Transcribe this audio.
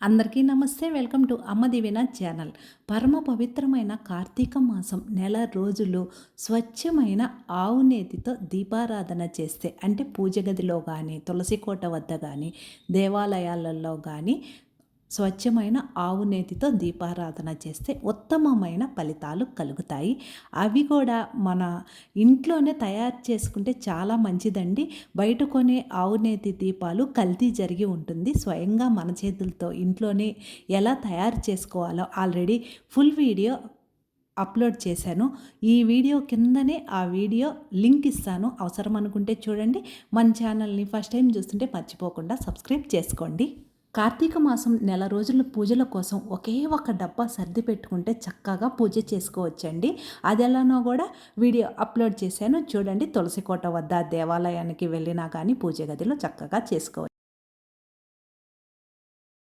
అందరికీ నమస్తే. Welcome to అమ్మ దీవెన ఛానల్. పరమ పవిత్రమైన కార్తీక మాసం నెల రోజులు స్వచ్ఛమైన ఆవు నేతితో దీపారాధన చేస్తే, అంటే పూజ గదిలో కానీ, తులసి కోట వద్ద కానీ, దేవాలయాలలో కానీ స్వచ్ఛమైన ఆవు నేతితో దీపారాధన చేస్తే ఉత్తమమైన ఫలితాలు కలుగుతాయి. అవి కూడా మన ఇంట్లోనే తయారు చేసుకుంటే చాలా మంచిదండి. బయట కొనే ఆవు నేతి దీపాలు కల్తీ జరిగి ఉంటుంది. స్వయంగా మన చేతులతో ఇంట్లోనే ఎలా తయారు చేసుకోవాలో ఆల్రెడీ ఫుల్ వీడియో అప్లోడ్ చేశాను. ఈ వీడియో కిందనే ఆ వీడియో లింక్ ఇస్తాను. అవసరం అనుకుంటే చూడండి. మన ఛానల్ని ఫస్ట్ టైం చూస్తుంటే మర్చిపోకుండా సబ్స్క్రైబ్ చేసుకోండి. కార్తీక మాసం నెల రోజుల పూజల కోసం ఒకే ఒక డబ్బా సర్ది పెట్టుకుంటే చక్కగా పూజ చేసుకోవచ్చండి. అది ఎలానో కూడా వీడియో అప్లోడ్ చేశాను చూడండి. తులసి కోట వద్ద దేవాలయానికి వెళ్ళినా కానీ పూజ గదిలో చక్కగా చేసుకోవచ్చు.